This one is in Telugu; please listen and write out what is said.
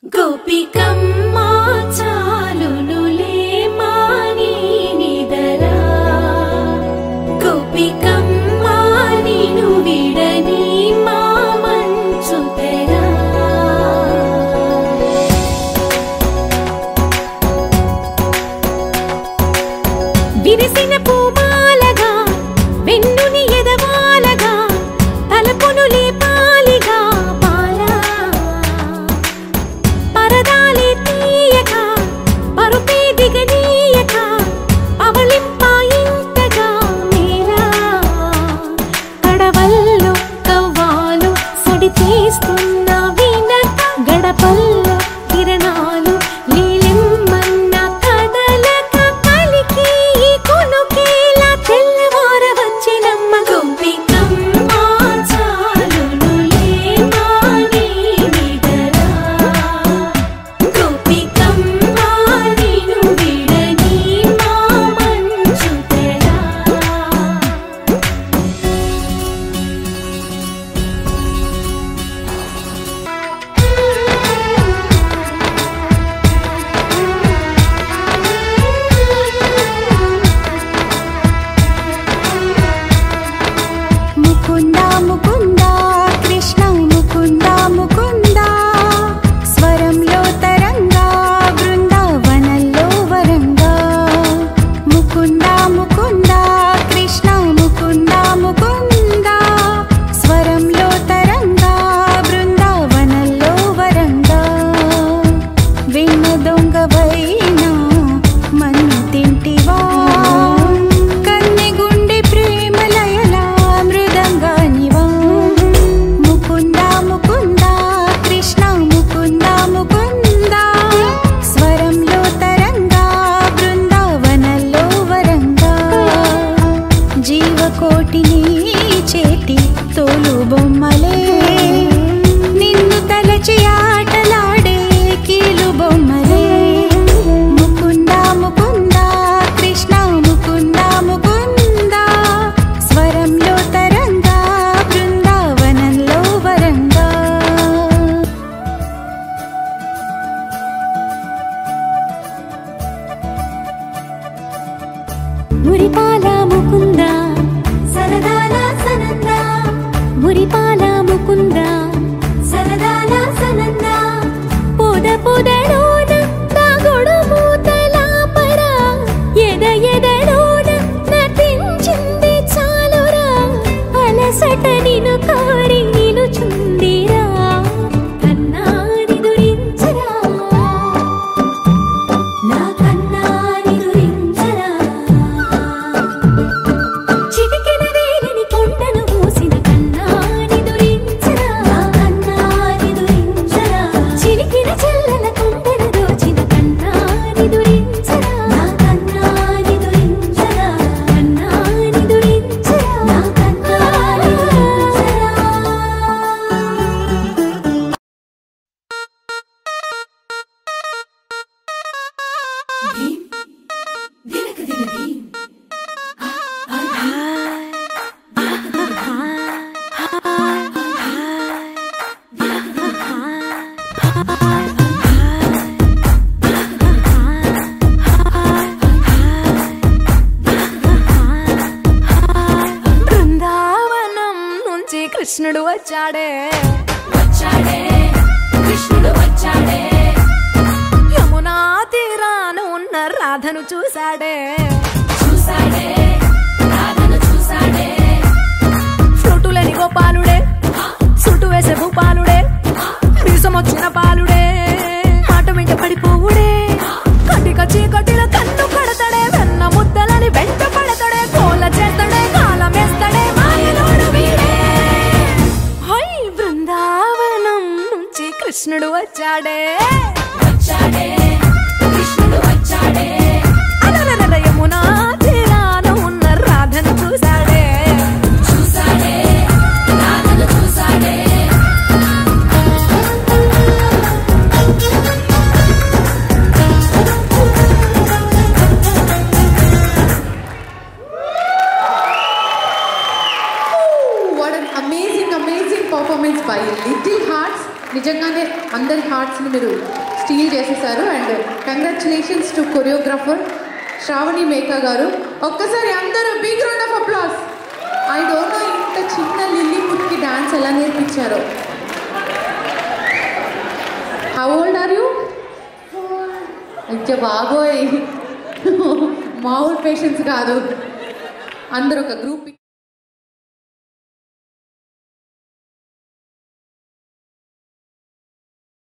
గోపికమ్మా చాలునులే మాని నిదరా గోపికమ్మా నిను విడని మా మంచు తెరా విరిసిన పూమాలగా వెన్నుని ఎదవాలగా తలపును లేపాలిగా బాలా పరదాలే తీయక పరుపే దిగనీయక పవళింపాయింతగా మేరా కడవల్లో కవ్వాలు సడి చేస్తున్న వినక గడపల్లో కిరణాలు నీలిమ్మన్న కదలక కలికి కొనుకేలా తెల్లవార వచ్చినమ్మ గోపికమ్మా చాలునులే మాని నిదరా గోపికమ్మా నిను విడని మా మంచు తెరా ముకుందా ముకుందా కృష్ణ ముకుందా ముకుందా స్వరంలో తరంగా బృందావనంలో వరంగా ముకుందా ముకుందా కృష్ణ ముకుందా ముకుందా స్వరంలో తరంగా బృందావనంలో వరంగా వెన్న దొంగవైనా మన్ను తింటివా కన్నె గుండె ప్రేమలయలా మృదంగానివా ముకుందా ముకుందా కృష్ణ ముకుందా ముకుందా స్వరంలో తరంగా బృందావనంలో వరంగా జీవకోటిని చేతి తోలు బొమ్మలే నిన్ను తలచి ఆటలాడే కీలు బొమ్మలే ముకుందా ముకుందా కృష్ణ ముకుందా ముకుందా స్వరంలో తరంగా బృందావనంలో వరంగా మురిపాల ముకుందా సరదాల సనందా మురిపాల ముకుందా సరదాల సనందా పొద పొదలోన తాగుడు మూతలాపరా ఎద ఎదలోన నటించింది చాలురా అలసట నిను కోరి నిలుచుందిరా కన్నాని దురించరా నా కన్నాని దురించరా చిటికెన వేలిని కొండను మూసిన కన్నాని దురించరా నా కన్నాని దురించరా చిలికిన చెల్లెల కొండను దోచిన కన్నాని దురించరా నా కన్నాని దురించరా కన్నాని దురించరా నా కన్నాని బృందావనం నుంచి కృష్ణుడు వచ్చాడే వచ్చాడే కృష్ణుడు వచ్చాడే యమునా తీరాన ఉన్న రాధను చూశాడే చూశాడే రాధను చూశాడే ఫ్రూటులేని గోపాలుడే సుటు వేసే భూపాలుడే మీసమొచ్చిన పాలుడే మాట వెంట పడిపోవుడే కటిక చీకటిల కన్ను కడతాడే వెన్న ముద్దలని వెంట పడతాడే కోల చేస్తాడే కాలమేస్తాడే మాయలోడు వీడే హై బృందావనం నుంచి కృష్ణుడు వచ్చాడే వచ్చాడే కృష్ణుడు వచ్చాడే అలరల యమునా తీరాన ఉన్న రాధను చూశాడే చూశాడే రాధను చూశాడే What an amazing performance by Little Hearts. నిజంగానే అందరి హార్ట్స్ని మీరు స్టీల్ చేసేసారు. And congratulations to choreographer Sravani Meka garu. ఒక్కసారి అందరూ big round of applause. I don't know ఇంత చిన్న లిల్లీపుట్కి డాన్స్ ఎలా నేర్పించారో. How old are you? అచ్చా బాబోయ్, మామూలు పేషెంట్స్ కాదు, అందరూ ఒక గ్రూప్.